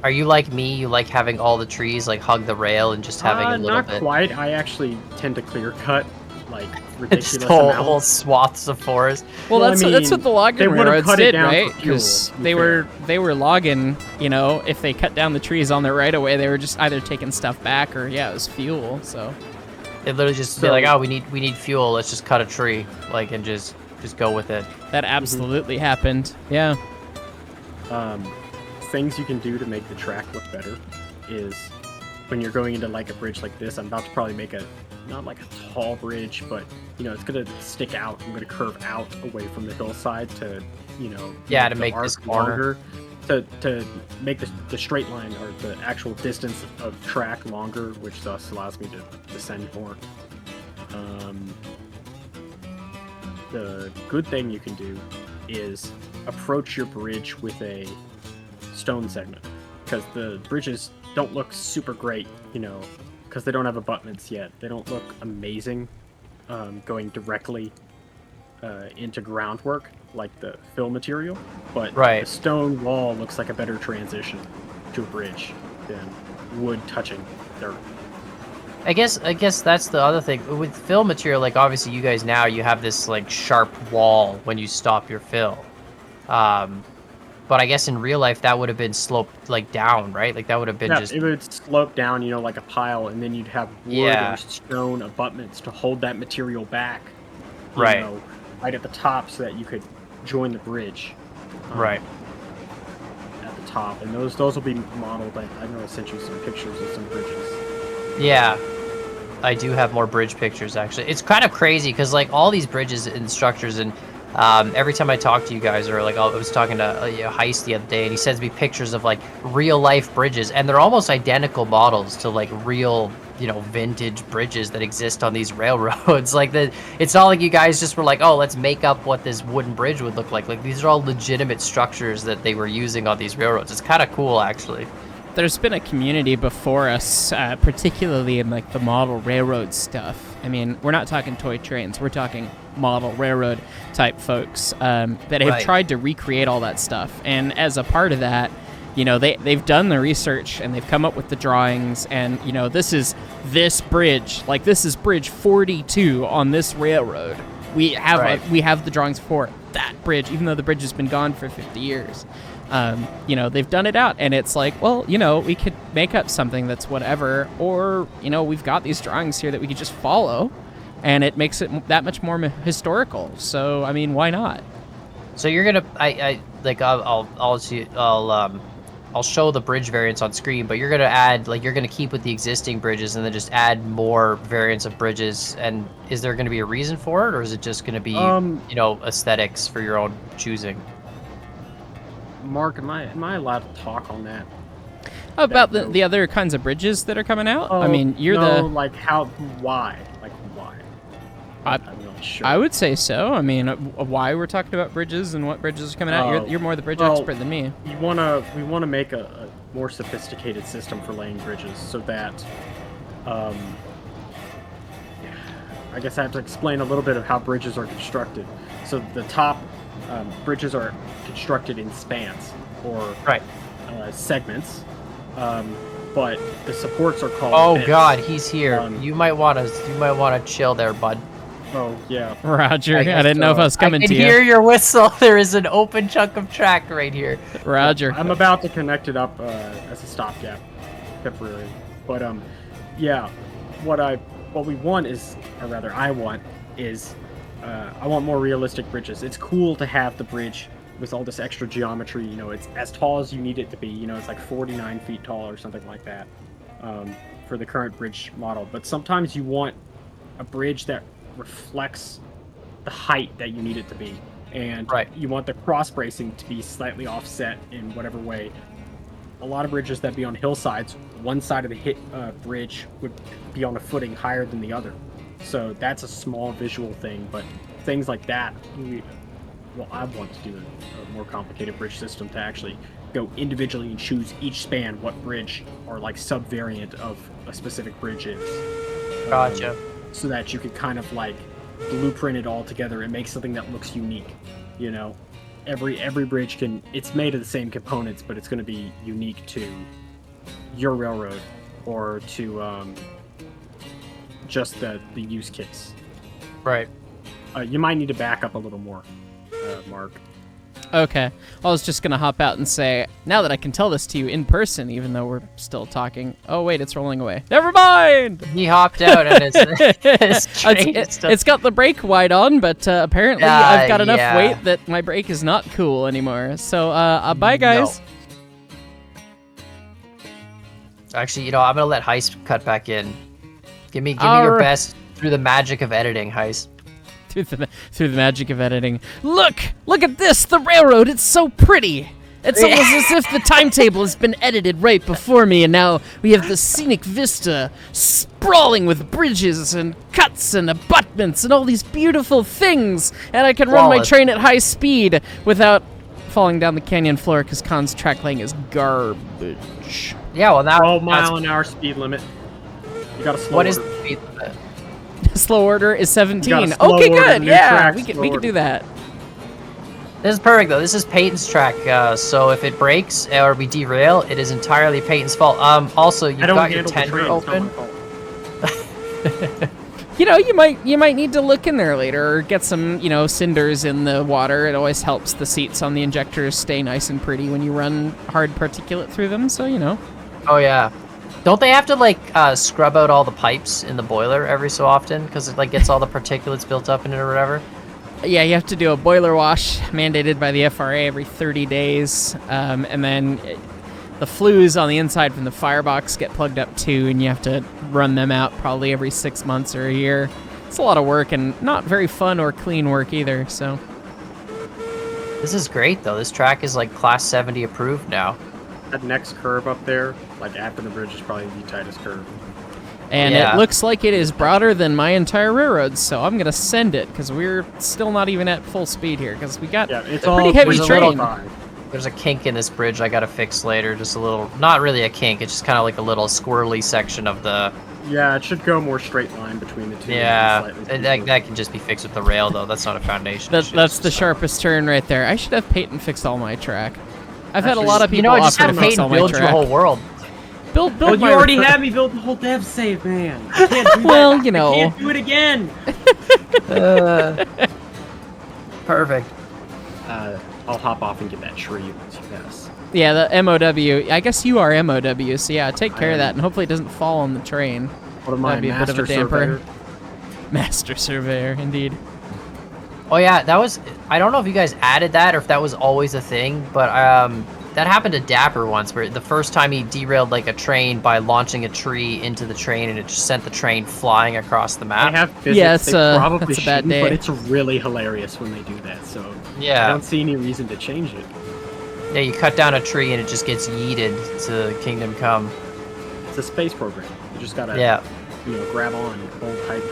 Are you like me? You like having all the trees like hug the rail and just having a little not bit? Not quite. I actually tend to clear cut like ridiculous just whole amounts. swaths of forest. Well, that's what the logging railroads did, right? Because they were logging. If they cut down the trees on their right of way, they were just either taking stuff back or it was fuel. So they literally just be like, oh, we need fuel. Let's just cut a tree, and just go with it. That absolutely happened. Yeah. Things you can do to make the track look better is when you're going into like a bridge like this. I'm about to probably make not like a tall bridge, but it's gonna stick out. I'm gonna curve out away from the hillside to to make this corner to make the straight line or the actual distance of track longer, which thus allows me to descend more. The good thing you can do is approach your bridge with a stone segment, because the bridges don't look super great, because they don't have abutments yet. They don't look amazing going directly into groundwork like the fill material, but the stone wall looks like a better transition to a bridge than wood touching dirt. I guess that's the other thing with fill material. Like obviously, you guys now you have this like sharp wall when you stop your fill. But I guess in real life that would have been sloped like down, right? Like that would have been just. It would slope down, like a pile, and then you'd have wood or stone abutments to hold that material back. Right at the top, so that you could join the bridge. Right. At the top, and those will be modeled. I know I sent you some pictures of some bridges. Yeah. I do have more bridge pictures actually. It's kind of crazy because like all these bridges and structures and every time I talk to you guys, or like I was talking to Heist the other day, and he sends me pictures of like real life bridges, and they're almost identical models to like real, vintage bridges that exist on these railroads. Like it's not like you guys just were like, oh, let's make up what this wooden bridge would look like. Like these are all legitimate structures that they were using on these railroads. It's kind of cool, actually. There's been a community before us, particularly in like the model railroad stuff. I mean, we're not talking toy trains. We're talking model railroad type folks that have tried to recreate all that stuff. And as a part of that, you know, they've done the research and they've come up with the drawings, and you know, this is this bridge, like this is bridge 42 on this railroad. We have we have the drawings for that bridge, even though the bridge has been gone for 50 years. You know, they've done it out, and it's like, well, you know, we could make up something that's whatever, or, you know, we've got these drawings here that we could just follow, and it makes it that much more historical. So, I mean, why not? So you're gonna, I'll show the bridge variants on screen, but you're gonna add, like, you're gonna keep with the existing bridges and then just add more variants of bridges. And is there gonna be a reason for it, or is it just gonna be, you know, aesthetics for your own choosing? Mark, am I allowed to talk on that? About the other kinds of bridges that are coming out? I mean, you're like why? Like, why? I'm not sure. I would say so. I mean, why we're talking about bridges and what bridges are coming out? You're more the bridge expert than me. We wanna make a more sophisticated system for laying bridges, so that, I guess I have to explain a little bit of how bridges are constructed. So the top bridges are constructed in spans or segments, but the supports are called. Oh bits. God, he's here. You might want to chill there, bud. Oh yeah, Roger. I didn't know if I was coming to you. I can hear your whistle. There is an open chunk of track right here. Roger. I'm about to connect it up as a stopgap, temporary. But yeah, what we want is, or rather, I want more realistic bridges. It's cool to have the bridge with all this extra geometry. You know, it's as tall as you need it to be. You know, it's like 49 feet tall or something like that for the current bridge model. But sometimes you want a bridge that reflects the height that you need it to be. And you want the cross bracing to be slightly offset in whatever way. A lot of bridges that be on hillsides, one side of the bridge would be on a footing higher than the other. So that's a small visual thing, but things like that, I want to do a more complicated bridge system to actually go individually and choose each span what bridge or like sub-variant of a specific bridge is. Gotcha. So that you could kind of like blueprint it all together and make something that looks unique. You know, every bridge it's made of the same components, but it's going to be unique to your railroad or to just the use case. Right. You might need to back up a little more, Mark. Okay. I was just going to hop out and say, now that I can tell this to you in person, even though we're still talking. Oh, wait, it's rolling away. Never mind! He hopped out and it's got the brake wide on, but apparently I've got enough weight that my brake is not cool anymore. So, bye, guys. No. Actually, you know, I'm going to let Heist cut back in. Give me your best through the magic of editing, Heist. Through the magic of editing. Look at this, the railroad, it's so pretty. It's almost as if the timetable has been edited right before me, and now we have the scenic vista sprawling with bridges and cuts and abutments and all these beautiful things, and I can run my train at high speed without falling down the canyon floor because kAN's track laying is garbage. Yeah, well now 12 mile an hour speed limit. You got a slow order. What is the speed limit? Slow order is 17. Okay, good. Yeah, we can do that. This is perfect though. This is Peyton's track. So if it breaks or we derail, it is entirely Peyton's fault. Also, you've got your tender open. You know, you might need to look in there later or get some, you know, cinders in the water. It always helps the seats on the injectors stay nice and pretty when you run hard particulate through them. So, you know. Oh yeah. Don't they have to like scrub out all the pipes in the boiler every so often because it like gets all the particulates built up in it or whatever? Yeah, you have to do a boiler wash mandated by the FRA every 30 days, and then the flues on the inside from the firebox get plugged up too, and you have to run them out probably every 6 months or a year. It's a lot of work and not very fun or clean work either. So this is great though. This track is like Class 70 approved now. That next curve up there, like after the bridge, is probably the tightest curve. And it looks like it is broader than my entire railroad, so I'm going to send it, because we're still not even at full speed here, because we got a pretty heavy train. There's a kink in this bridge I got to fix later, just a little, not really a kink, it's just kind of like a little squirrely section of the... Yeah, it should go more straight line between the two. Yeah, that can just be fixed with the rail, though. That's not a foundation issue. That's the sharpest turn right there. I should have Peyton fix all my track. I've had a lot of people You know, just offer have to fix Peyton all my build your track. whole world. Build Well, you my already had me build the whole dev save, man. I can't do Well, that. you know. I can't do it again. Perfect. I'll hop off and get that tree once you pass. Yeah, the MOW. I guess you are MOW, so yeah, take care of am. that, and hopefully it doesn't fall on the train. What am I, That'd be a bit of a master damper. surveyor? Master Surveyor, indeed. Oh yeah, that was. I don't know if you guys added that or if that was always a thing, but that happened to Dapper once, where the first time he derailed like a train by launching a tree into the train, and it just sent the train flying across the I map. have physics. Yeah, it's, they probably that's a bad shouldn't, day. but it's really hilarious when they do that. So I Yeah, don't see any reason to change it. yeah. You cut down a tree and it just gets yeeted to Kingdom Come. It's a space program. You just gotta, Yeah. grab on and hold tight.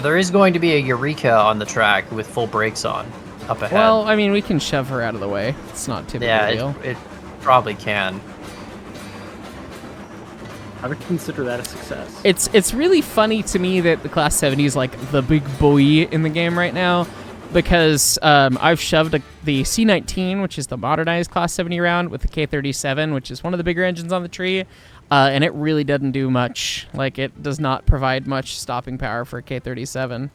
There is going to be a Eureka on the track with full brakes on up ahead. Well, I mean, we can shove her out of the way. It's not too big yeah, a deal. it probably can. I would consider that a success. It's really funny to me that the Class 70 is like the big boy in the game right now, because I've shoved the C19, which is the modernized Class 70 round, with the K37, which is one of the bigger engines on the tree, and it really doesn't do much. Like, it does not provide much stopping power for a K37.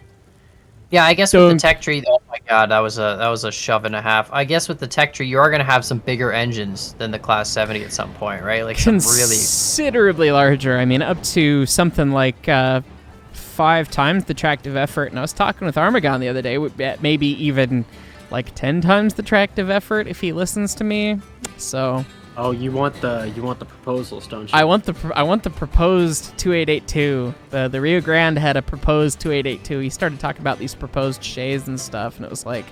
Yeah, I guess with the tech tree, oh my god, that was a shove and a half. I guess with the tech tree, you are going to have some bigger engines than the Class 70 at some point, right? Like some really Considerably larger. I mean, up to something like 5 times the tractive effort. And I was talking with Armagon the other day, maybe even like 10 times the tractive effort if he listens to me. So. Oh, you want the proposals, don't you? I want the proposed 2882. The Rio Grande had a proposed 2882. He started talking about these proposed shays and stuff, and it was like,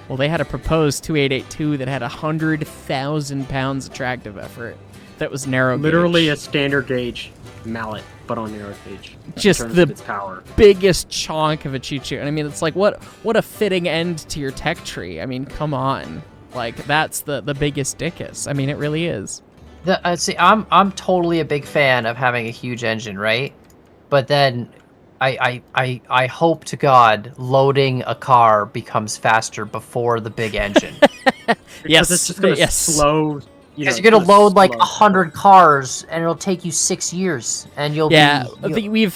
well, they had a proposed 2882 that had 100,000 pounds of tractive effort. That was narrow gauge. Literally a standard gauge mallet, but on narrow gauge. Just in terms the of its power. biggest chunk of a choo-choo. And I mean, it's like, what a fitting end to your tech tree. I mean, come on. Like, that's the biggest dickus. I mean, it really is. See, I'm totally a big fan of having a huge engine, right? But then I hope to God loading a car becomes faster before the big engine. Yes, It's just gonna slow. Because you're gonna load like 100 cars, and it'll take you 6 years, and you'll we've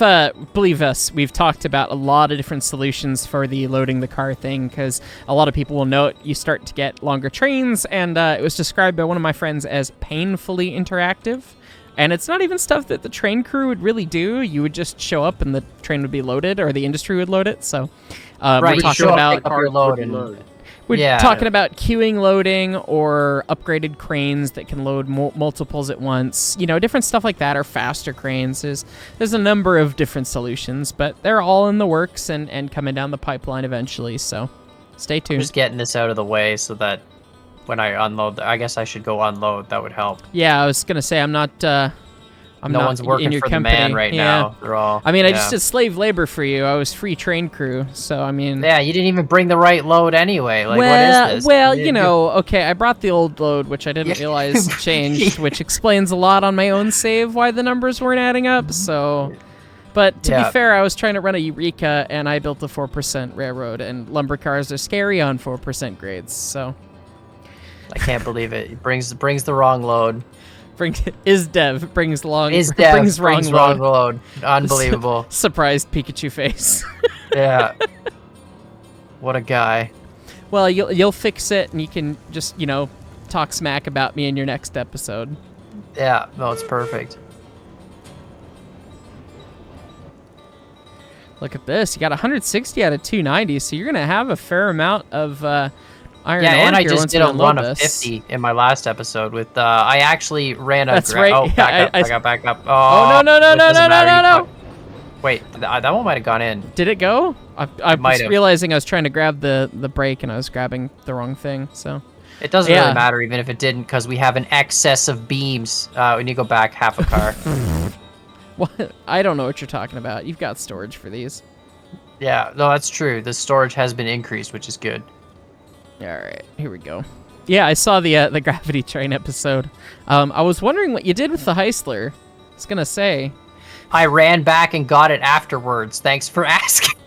believe us, we've talked about a lot of different solutions for the loading the car thing, because a lot of people will note you start to get longer trains, and it was described by one of my friends as painfully interactive. And it's not even stuff that the train crew would really do. You would just show up and the train would be loaded, or the industry would load it. So right, we're talking about pick up your load and We're talking about queuing loading or upgraded cranes that can load multiples at once. You know, different stuff like that, or faster cranes. There's a number of different solutions, but they're all in the works and coming down the pipeline eventually, so stay tuned. I'm just getting this out of the way so that when I unload, I guess I should go unload. That would help. Yeah, I was going to say, I'm not no one's working in your for company. the man right now. They're all, I mean, I just did slave labor for you. I was free train crew, so I mean. Yeah, you didn't even bring the right load anyway. Like, well, what is this? Well, you know, okay, I brought the old load, which I didn't realize changed, which explains a lot on my own save why the numbers weren't adding up. So, but to be fair, I was trying to run a Eureka, and I built a 4% railroad, and lumber cars are scary on 4% grades. So. I can't believe it. It brings the wrong load. Brings wrong load. Unbelievable. Surprised Pikachu face. Yeah. What a guy. Well, you'll fix it, and you can just, talk smack about me in your next episode. Yeah, no, it's perfect. Look at this. You got 160 out of 290, so you're going to have a fair amount of iron ore and I here just once did we a unload run of this. 50 in my last episode with, I actually ran a... That's right. Oh, Yeah, back up. Oh, no. Wait, that one might have gone in. Did it go? I was realizing I was trying to grab the brake, and I was grabbing the wrong thing, so... It doesn't really matter even if it didn't, because we have an excess of beams when you go back half a car. What? I don't know what you're talking about. You've got storage for these. Yeah, no, that's true. The storage has been increased, which is good. All right, here we go. Yeah, I saw the Gravity Train episode. I was wondering what you did with the Heisler. I was gonna say. I ran back and got it afterwards. Thanks for asking.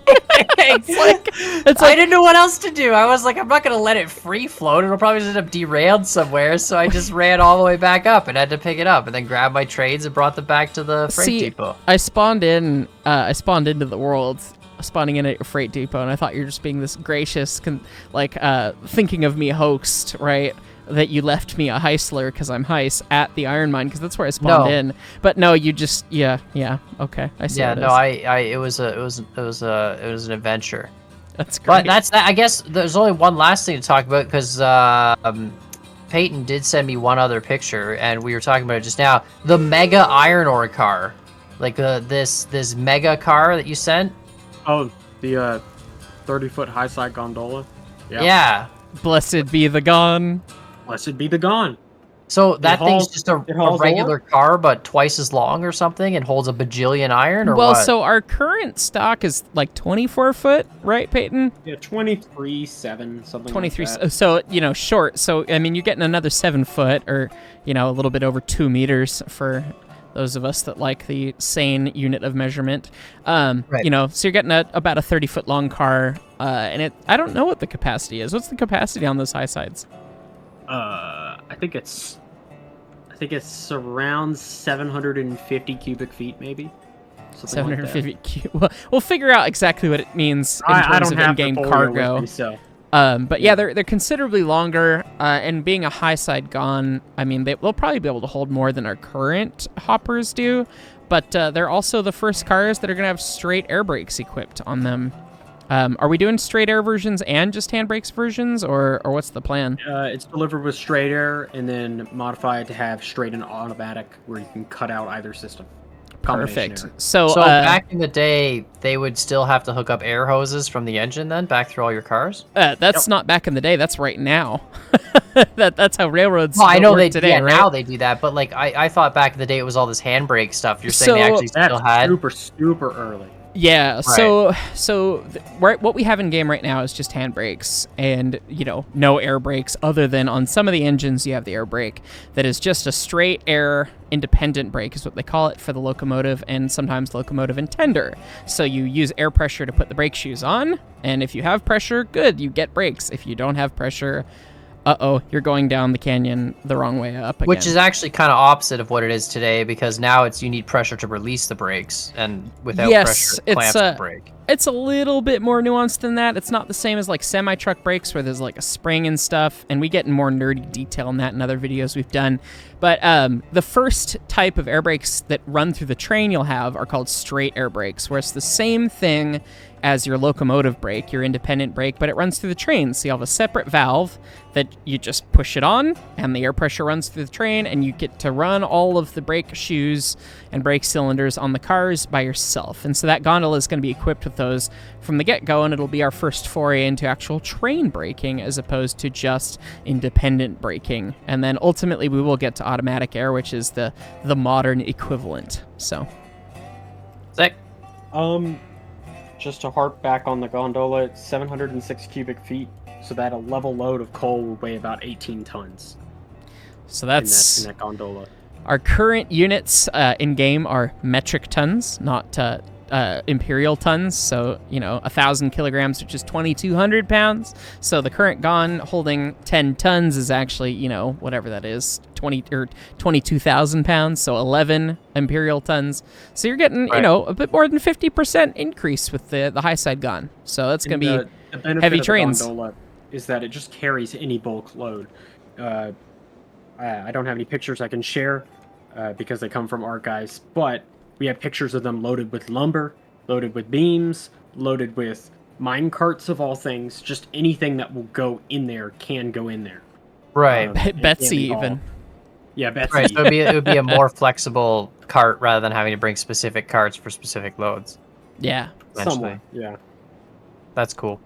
it's like I didn't know what else to do. I was like, I'm not gonna let it free float. It'll probably just end up derailed somewhere. So I just ran all the way back up and had to pick it up, and then grabbed my trades and brought them back to the freight depot. I spawned into the world, spawning in at your freight depot, and I thought you were just being this gracious, thinking of me host, right? That you left me a heistler because I'm heist at the iron mine because that's where I spawned in. But no, you just okay, I see. Yeah, no, it was an adventure. That's great. But that's that. I guess there's only one last thing to talk about because Peyton did send me one other picture, and we were talking about it just now. The mega iron ore car, like this mega car that you sent. Oh, the 30-foot high side gondola. Yeah. Blessed be the gun. Blessed be the gone. So that thing's just a regular car, but twice as long or something, and holds a bajillion iron, or well, what? so our current stock is like 24 foot, right, Peyton? Yeah, 23.7, something 23, like that. So, short. So, I mean, you're getting another 7 foot, or, a little bit over 2 meters for those of us that like the sane unit of measurement. Right. So you're getting about a 30-foot long car, and I don't know what the capacity is. What's the capacity on those high sides? I think it's around 750 cubic feet, maybe. 750 Well, we'll figure out exactly what it means in terms of in-game cargo. But yeah, they're considerably longer, and being a high side gun, I mean, they'll probably be able to hold more than our current hoppers do. But they're also the first cars that are going to have straight air brakes equipped on them. Are we doing straight air versions and just handbrakes versions, or what's the plan? It's delivered with straight air and then modified to have straight and automatic, where you can cut out either system. Perfect. Error. So back in the day, they would still have to hook up air hoses from the engine then back through all your cars? That's not back in the day. That's right now. That's how railroads well, I know work today, right? Now they do that, but like I thought back in the day it was all this handbrake stuff. You're saying they actually still had? Super early. Yeah, right. so what we have in game right now is just handbrakes and, no air brakes, other than on some of the engines you have the air brake that is just a straight air independent brake is what they call it for the locomotive, and sometimes locomotive and tender. So you use air pressure to put the brake shoes on, and if you have pressure, good, you get brakes. If you don't have pressure, you're going down the canyon the wrong way up again. Which is actually kind of opposite of what it is today, because now you need pressure to release the brakes, and without pressure, it clamps the brake. It's a little bit more nuanced than that. It's not the same as like semi-truck brakes where there's like a spring and stuff, and we get in more nerdy detail on that in other videos we've done. But the first type of air brakes that run through the train you'll have are called straight air brakes, where it's the same thing as your locomotive brake, your independent brake, but it runs through the train. So you have a separate valve that you just push it on, and the air pressure runs through the train, and you get to run all of the brake shoes and brake cylinders on the cars by yourself. And so that gondola is going to be equipped with those from the get-go, and it'll be our first foray into actual train braking as opposed to just independent braking. And then ultimately we will get to automatic air, which is the modern equivalent. So sick. Just to harp back on the gondola, it's 706 cubic feet, so that a level load of coal will weigh about 18 tons. So that's in that gondola. Our current units in game are metric tons, not imperial tons. So 1,000 kilograms, which is 2,200 pounds. So the current gun holding 10 tons is actually whatever that is, 22,000 pounds. So 11 imperial tons. So you're getting a bit more than 50% increase with the high side gun. So that's going to be the benefit heavy of trains. The gondola is that it just carries any bulk load. I don't have any pictures I can share because they come from archives, but we have pictures of them loaded with lumber, loaded with beams, loaded with mine carts of all things. Just anything that will go in there can go in there. Right. Betsy even. Yeah, Betsy. Right, so it would be a more flexible cart rather than having to bring specific carts for specific loads. Yeah. Somewhat, yeah. That's cool.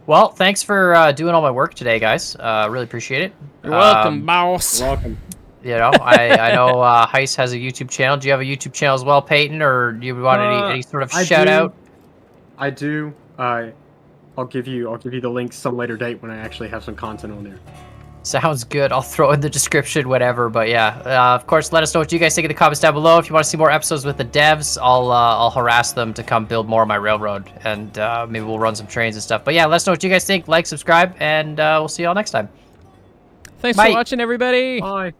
Well, thanks for doing all my work today, guys. Really appreciate it. You're welcome, boss. You're welcome. I know Heist has a YouTube channel. Do you have a YouTube channel as well, Peyton, or do you want any sort of shout out? I do. I'll give you the links some later date when I actually have some content on there. Sounds good. I'll throw in the description, whatever. But yeah, of course, let us know what you guys think in the comments down below. If you want to see more episodes with the devs, I'll harass them to come build more of my railroad, and maybe we'll run some trains and stuff. But yeah, let us know what you guys think. Like, subscribe, and we'll see y'all next time. Thanks Bye. for watching, everybody. Bye.